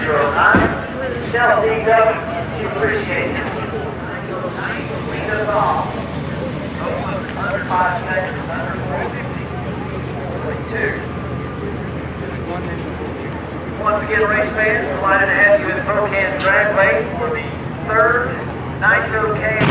909. Tell D-Dub you appreciate it. Lead us off. Under 5 seconds, under 4:52. Once again, race fans, delighted to have you in Pocan Dragway for the third Nitro Chaos.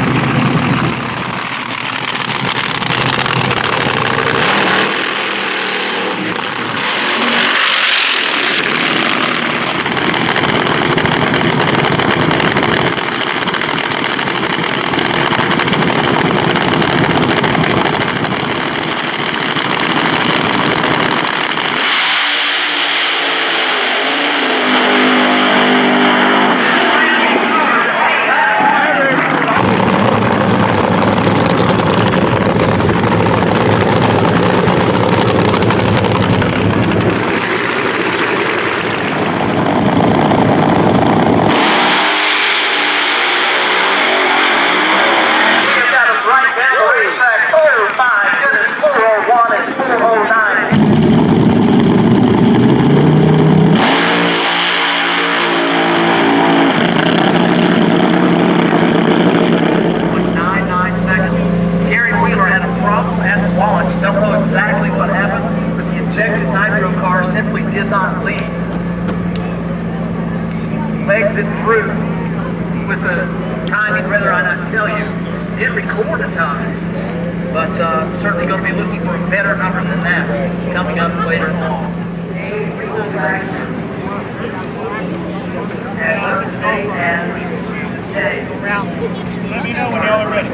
Exit through with the timing, rather I not tell you, did record a time, but certainly going to be looking for a better number than that coming up later on. Let me know when y'all are ready.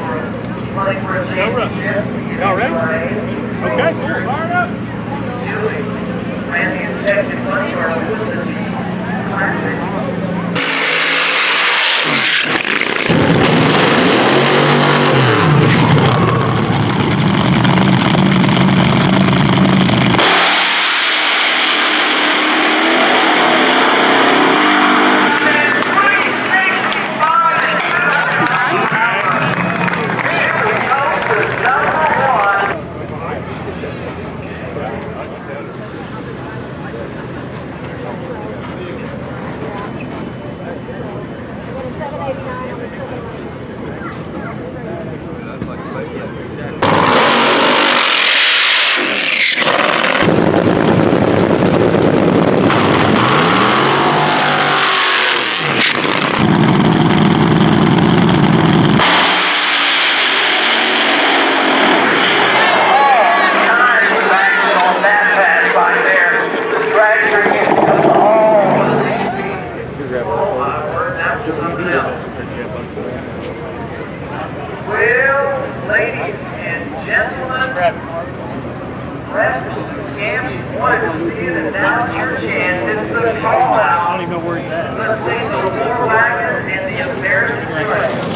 Y'all ready? Okay, cool. Fire up. Julie, Randy and Texas Money are classic. Well, ladies and gentlemen, wrestlers and scams, you wanted to see it, and now's your chance. It's the call out. I don't even know where he's at. Let's see the War Wagon and the American Dragsters.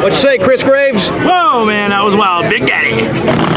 What you say, Chris Graves? Whoa, man, that was wild. Big Daddy.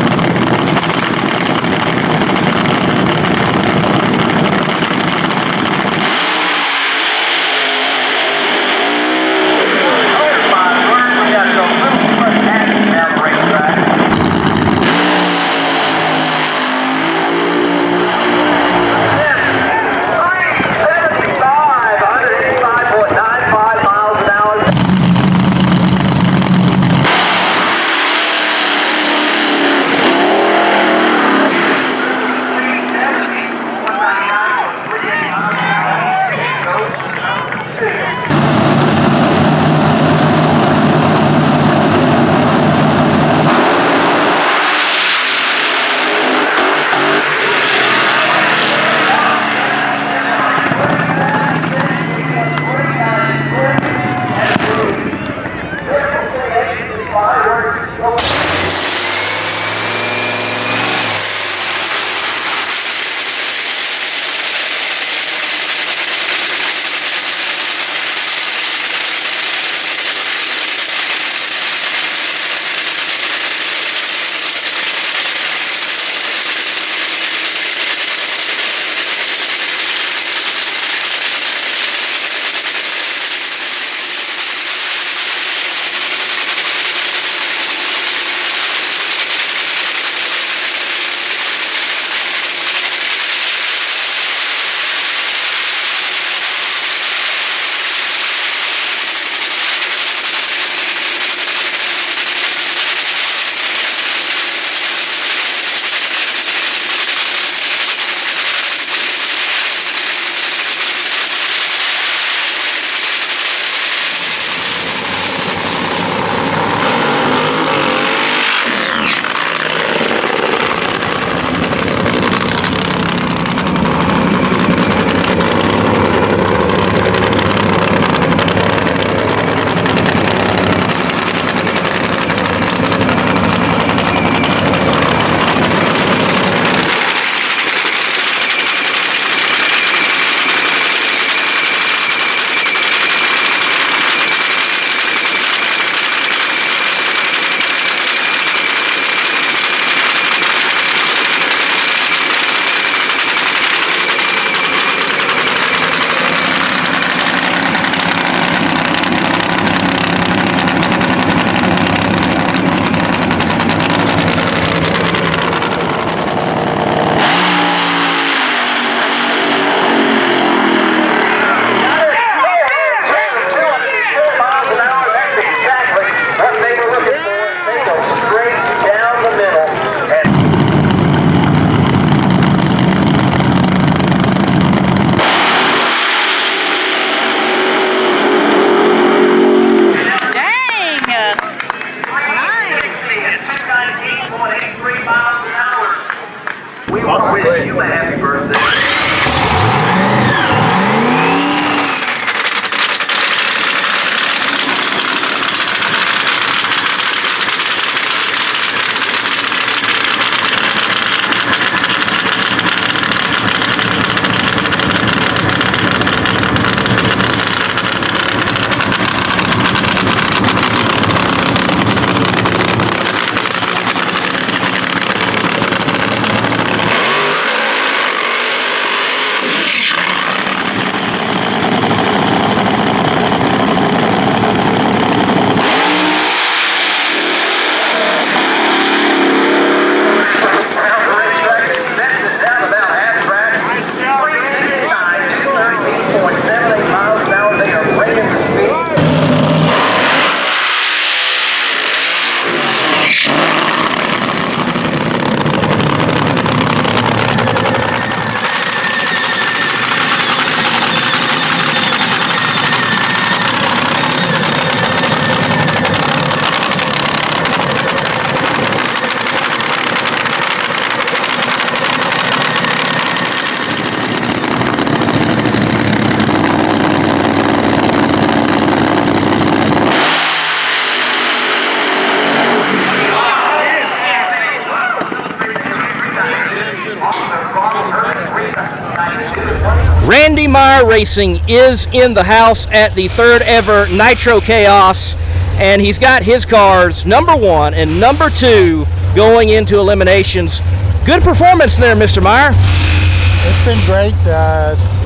Randy Meyer Racing is in the house at the third ever Nitro Chaos. and he's got his cars number 1 and number 2 going into eliminations. Good performance there, Mr. Meyer. It's been great.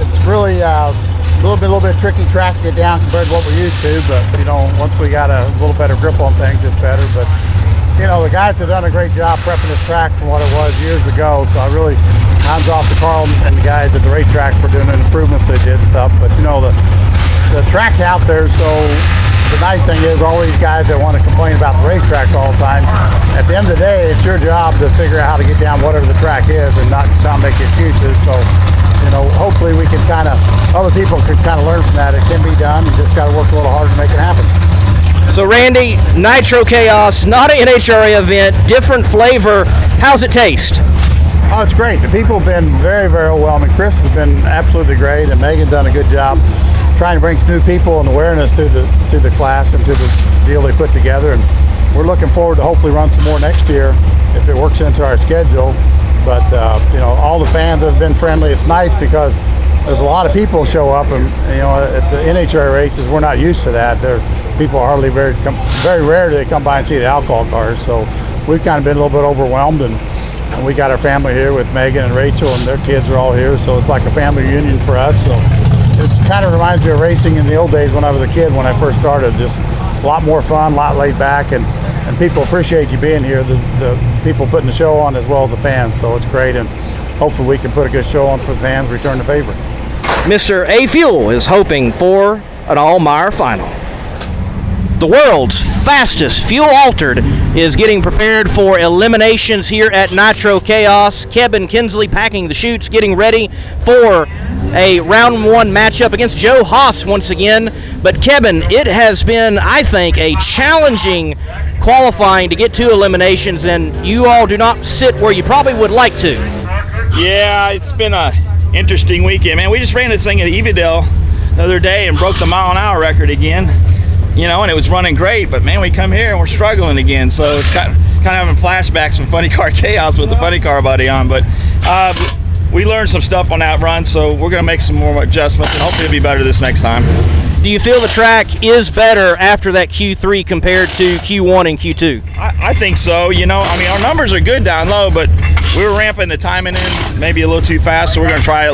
It's really a little bit tricky track to get down compared to what we're used to, but you know, once we got a little better grip on things, it's better. But you know, the guys have done a great job prepping this track from what it was years ago. So I really hands off to Carl and the guys at the racetrack for doing the improvements they did and stuff. But you know, the track's out there, so the nice thing is all these guys that want to complain about the racetracks all the time, at the end of the day, it's your job to figure out how to get down whatever the track is and not make excuses. So, you know, hopefully we can other people can learn from that. It can be done. You just got to work a little harder to make it happen. So Randy, Nitro Chaos, not an NHRA event, different flavor. How's it taste? Oh, it's great. The people have been very, very overwhelming. Chris has been absolutely great, and Megan done a good job trying to bring some new people and awareness to the class and to the deal they put together. And we're looking forward to hopefully run some more next year if it works into our schedule. But you know, all the fans have been friendly. It's nice because there's a lot of people show up, and you know, at the NHRA races, we're not used to that. People are hardly very rare do they come by and see the alcohol cars. So we've kind of been a little bit overwhelmed, and we got our family here with Megan and Rachel, and their kids are all here. So it's like a family reunion for us. So it's kind of reminds me of racing in the old days when I was a kid, when I first started. Just a lot more fun, a lot laid back, and people appreciate you being here. The people putting the show on as well as the fans. So it's great, and hopefully we can put a good show on for the fans, return the favor. Mr. A Fuel is hoping for an all-Meyer final. The world's fastest fuel altered is getting prepared for eliminations here at Nitro Chaos. Kebin Kinsley packing the chutes, getting ready for a round 1 matchup against Joe Haas once again. But Kebin, it has been, I think, a challenging qualifying to get to eliminations, and you all do not sit where you probably would like to. Yeah, it's been a interesting weekend, man. We just ran this thing at Evadale the other day and broke the mile-an-hour record again. You know, and it was running great, but man, we come here and we're struggling again. So it's kind of having flashbacks from Funny Car Chaos with the Funny Car buddy on. But we learned some stuff on that run, so we're going to make some more adjustments, and hopefully it'll be better this next time. Do you feel the track is better after that Q3 compared to Q1 and Q2? I think so. You know, I mean, our numbers are good down low, but we were ramping the timing in maybe a little too fast, so we're going to try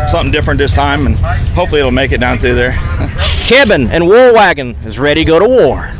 something different this time, and hopefully it'll make it down through there. Kebin and War Wagon is ready to go to war.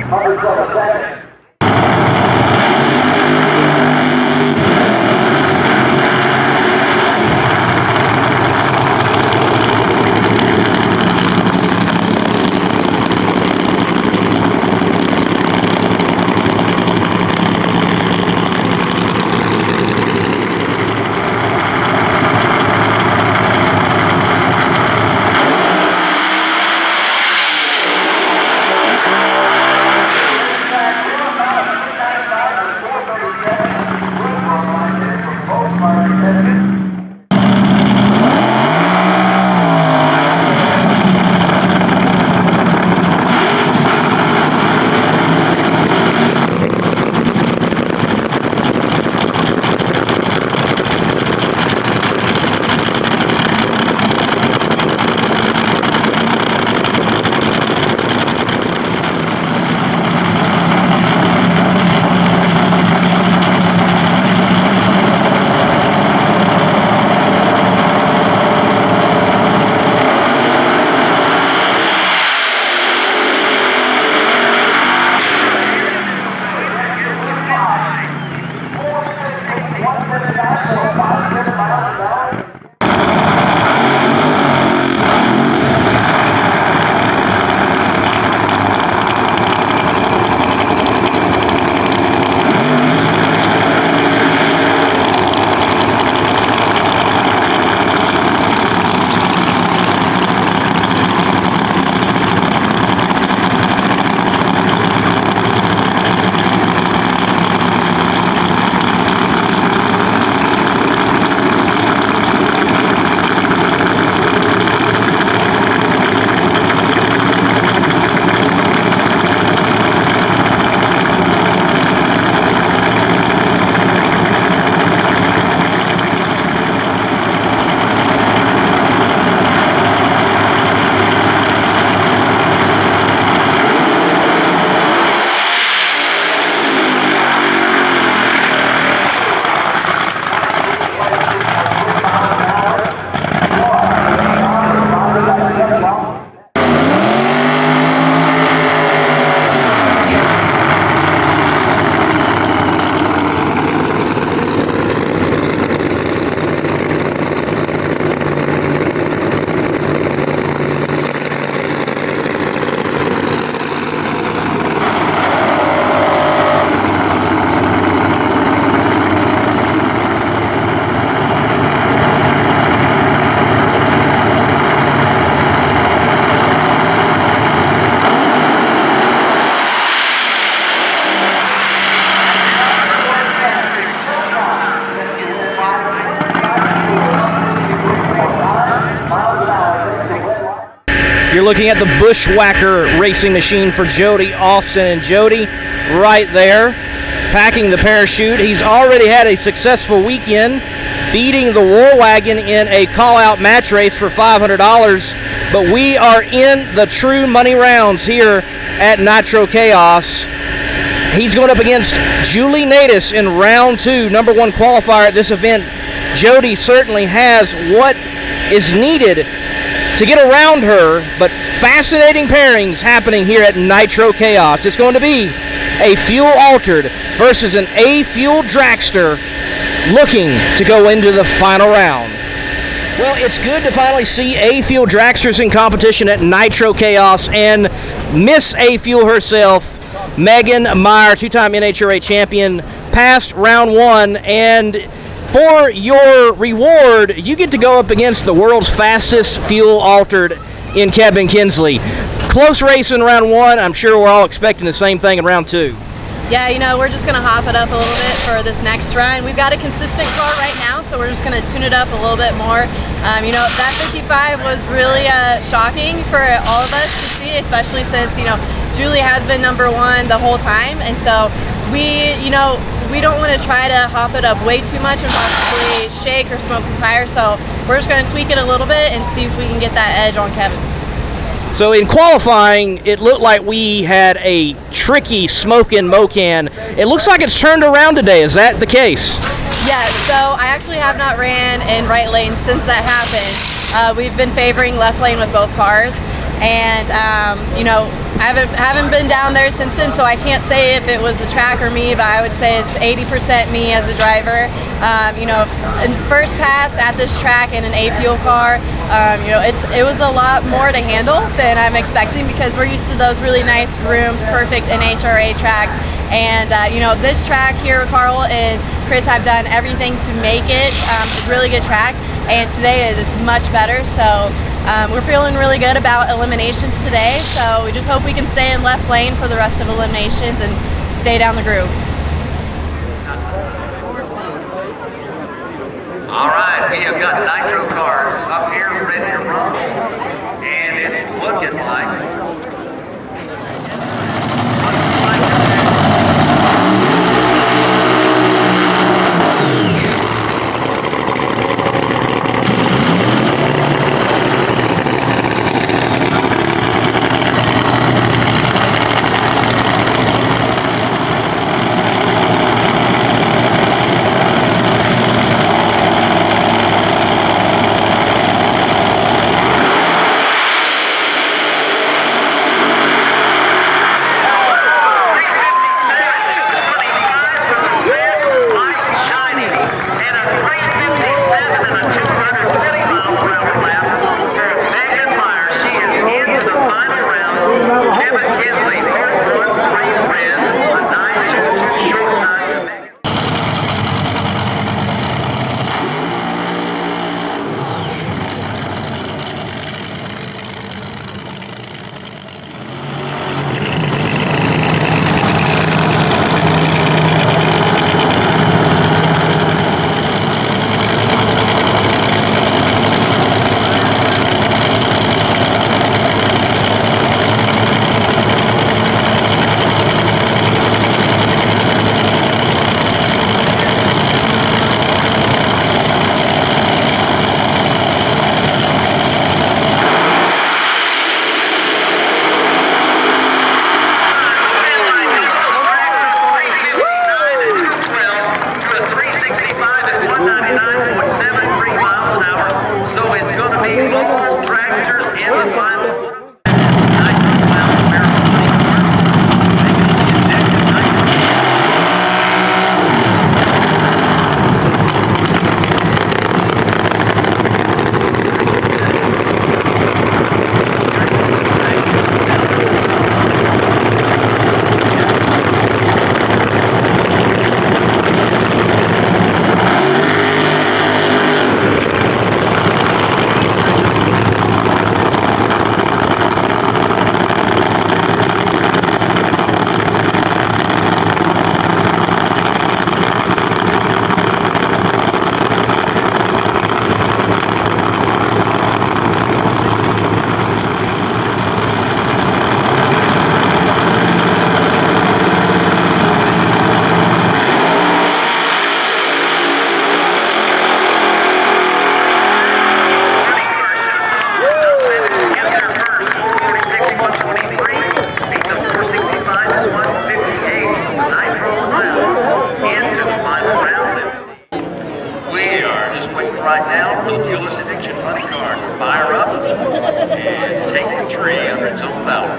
hundredths of a second. You're looking at the Bushwhacker racing machine for Jody Austin, and Jody right there packing the parachute. He's already had a successful weekend, beating the War Wagon in a call-out match race for $500, but we are in the true money rounds here at Nitro Chaos. He's going up against Julie Nataas in round 2, number 1 qualifier at this event. Jody certainly has what is needed to get around her, but fascinating pairings happening here at Nitro Chaos. It's going to be a fuel-altered versus an A-fuel dragster looking to go into the final round. Well, it's good to finally see A-fuel dragsters in competition at Nitro Chaos, and Miss A-fuel herself, Megan Meyer, 2-time NHRA champion, passed round 1, and for your reward, you get to go up against the world's fastest fuel-altered in Kebin Kinsley. Close race in round 1. I'm sure we're all expecting the same thing in round 2. Yeah, you know, we're just going to hop it up a little bit for this next run. We've got a consistent car right now, so we're just going to tune it up a little bit more. You know, that 55 was really shocking for all of us to see, especially since, you know, Julie has been number 1 the whole time. And so we don't want to try to hop it up way too much and possibly shake or smoke the tire. So we're just going to tweak it a little bit and see if we can get that edge on Kebin. So in qualifying, it looked like we had a tricky smoking Mocan. It looks like it's turned around today. Is that the case? Yeah, so I actually have not ran in right lane since that happened. We've been favoring left lane with both cars. And, you know, haven't been down there since then, so I can't say if it was the track or me, but I would say it's 80% me as a driver. You know, in first pass at this track in an A fuel car, you know, it was a lot more to handle than I'm expecting, because we're used to those really nice groomed, perfect NHRA tracks. And you know, this track here, Carl and Chris have done everything to make it a really good track, and today it is much better. So we're feeling really good about Eliminations today, so we just hope we can stay in left lane for the rest of Eliminations and stay down the groove. All right, we have got Nitro cars up here ready to run, and it's looking like Kebin Kinsley, third run, 3 red, a 9.22 short time. Dragsters in the final. Right now for the fuelless injection money card. Fire up and take the tree under its own power.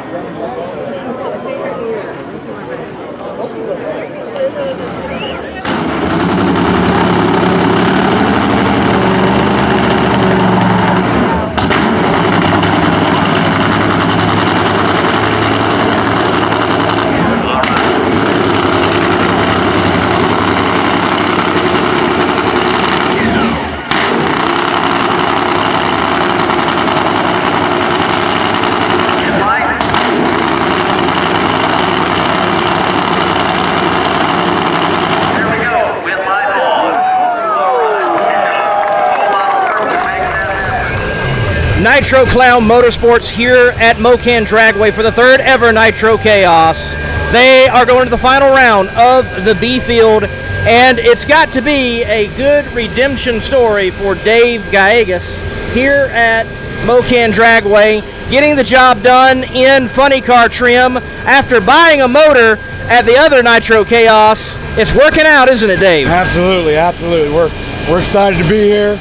Nitro Clown Motorsports here at Mocan Dragway for the third ever Nitro Chaos. They are going to the final round of the B field, and it's got to be a good redemption story for Dave Gallegos here at Mocan Dragway, getting the job done in funny car trim after buying a motor at the other Nitro Chaos. It's working out, isn't it, Dave? Absolutely, absolutely. We're excited to be here.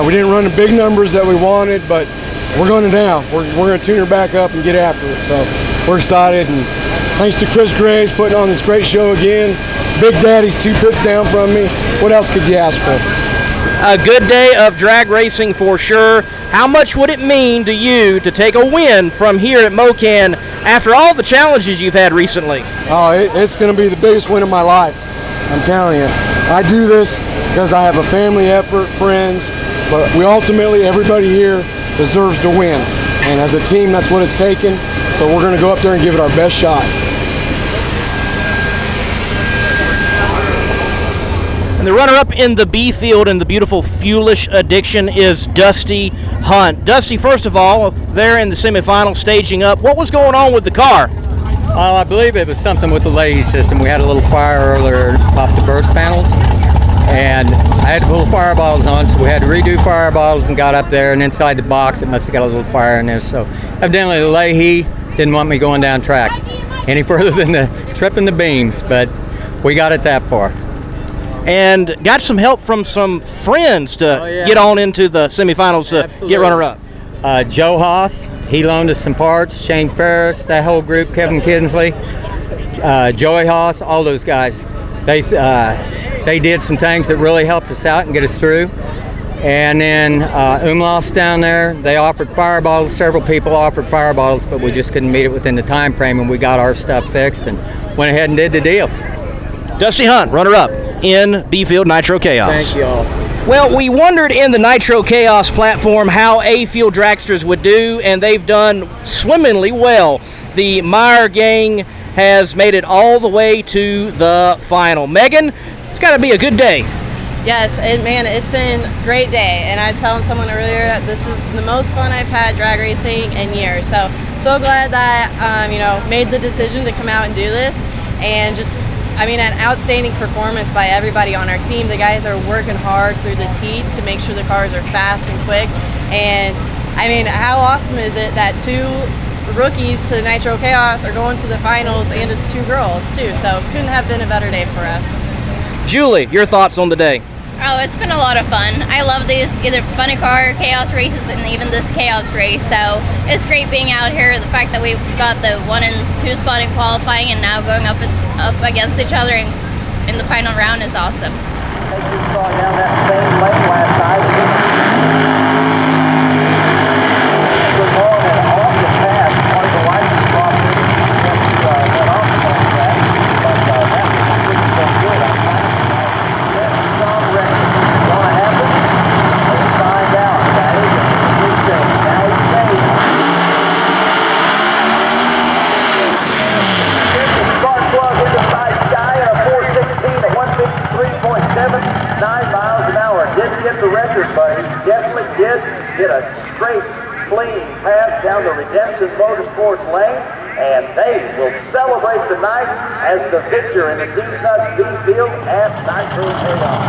We didn't run the big numbers that we wanted, but we're going down. We're going to tune her back up and get after it. So we're excited, and thanks to Chris Graves putting on this great show again. Big Daddy's 2 pits down from me. What else could you ask for? A good day of drag racing for sure. How much would it mean to you to take a win from here at Mocan after all the challenges you've had recently? Oh, it's going to be the biggest win of my life. I'm telling you. I do this because I have a family effort, friends, but we ultimately, everybody here deserves to win. And as a team, that's what it's taken. So we're going to go up there and give it our best shot. And the runner-up in the B field in the beautiful Fuelish Addiction is Dusty Hunt. Dusty, first of all, there in the semifinal staging up, what was going on with the car? I believe it was something with the Leahy system. We had a little fire earlier, popped the burst panels, and I had to pull the fire bottles on, so we had to redo fire bottles and got up there, and inside the box it must have got a little fire in there. So evidently the Leahy didn't want me going down track any further than the tripping the beams, but we got it that far. And got some help from some friends to get on into the semifinals to Absolutely. get runner-up. Joe Haas, he loaned us some parts. Shane Ferris, that whole group, Kebin Kinsley, Joey Haas, all those guys. They did some things that really helped us out and get us through. And then Umlauf's down there. They offered fire bottles. Several people offered fire bottles, but we just couldn't meet it within the time frame, and we got our stuff fixed and went ahead and did the deal. Dusty Hunt, runner-up in B-Field Nitro Chaos. Thank you all. Well, we wondered in the Nitro Chaos platform how A-Field Dragsters would do, and they've done swimmingly well. The Meyer gang has made it all the way to the final. Megan, it's got to be a good day. Yes, it's been a great day, and I was telling someone earlier that this is the most fun I've had drag racing in years. So glad that made the decision to come out and do this, and just an outstanding performance by everybody on our team. The guys are working hard through this heat to make sure the cars are fast and quick. And how awesome is it that 2 rookies to Nitro Chaos are going to the finals, and it's 2 girls too. So couldn't have been a better day for us. Julie, your thoughts on the day? Oh, it's been a lot of fun. I love these either funny car chaos races and even this chaos race. So it's great being out here. The fact that we got the 1 and 2 spot in qualifying and now going up against each other in the final round is awesome. Down that same lane last night. We're going at off the path. One of the license officers went off the track, but that was pretty good. Gonna happen. Let's find out, guys. Now he's safe. Spark plug in the side sky at a 416 at 153.7, 9 miles an hour. Didn't get the record, but he definitely did get a straight, clean pass down the Redemption Motorsports lane, and they will celebrate the night as the victor in the Deuce Nuts B field at Nitro Chaos.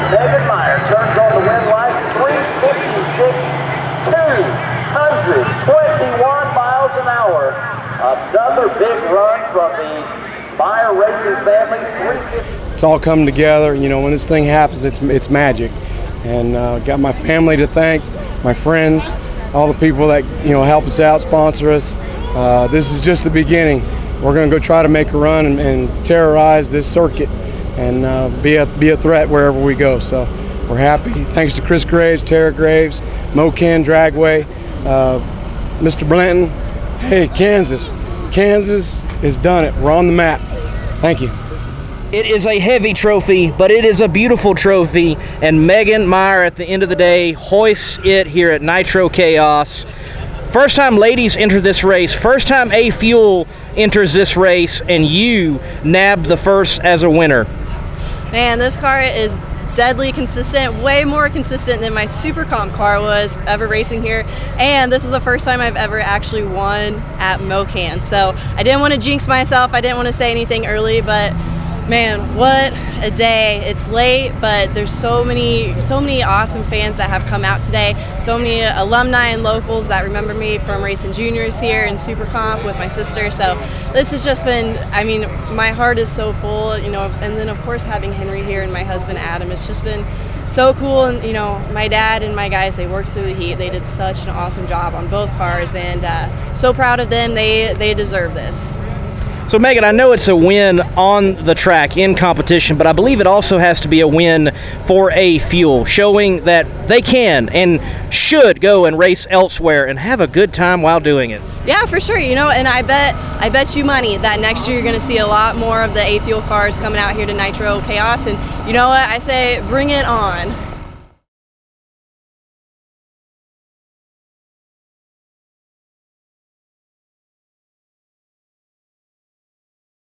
Megan Meyer turns on the win light, 356, 221 miles an hour. Another big run from the Meyer Racing family, 350. It's all come together. You know, when this thing happens, it's magic. And got my family to thank, my friends, all the people that help us out, sponsor us. This is just the beginning. We're going to go try to make a run and terrorize this circuit and be a threat wherever we go. So we're happy. Thanks to Chris Graves, Tara Graves, Mocan, Dragway, Mr. Blanton. Hey, Kansas has done it. We're on the map. Thank you. It is a heavy trophy, but it is a beautiful trophy, and Megan Meyer at the end of the day hoists it here at Nitro Chaos First time ladies enter this race, first time A Fuel enters this race, and you nabbed the first as a winner. Man, this car is deadly consistent, way more consistent than my Super Comp car was ever racing here. And this is the first time I've ever actually won at Mocan. So I didn't want to jinx myself. I didn't want to say anything early, but man, what a day. It's late, but there's so many awesome fans that have come out today. So many alumni and locals that remember me from racing juniors here in Super Comp with my sister. So this has just been, I mean, my heart is so full, you know, and then of course having Henry here and my husband Adam, it's just been so cool. And you know, my dad and my guys, they worked through the heat. They did such an awesome job on both cars, and so proud of them. They deserve this. So Megan, I know it's a win on the track in competition, but I believe it also has to be a win for A Fuel, showing that they can and should go and race elsewhere and have a good time while doing it. Yeah, for sure. You know, and I bet you money that next year you're going to see a lot more of the A Fuel cars coming out here to Nitro Chaos. And you know what? I say bring it on.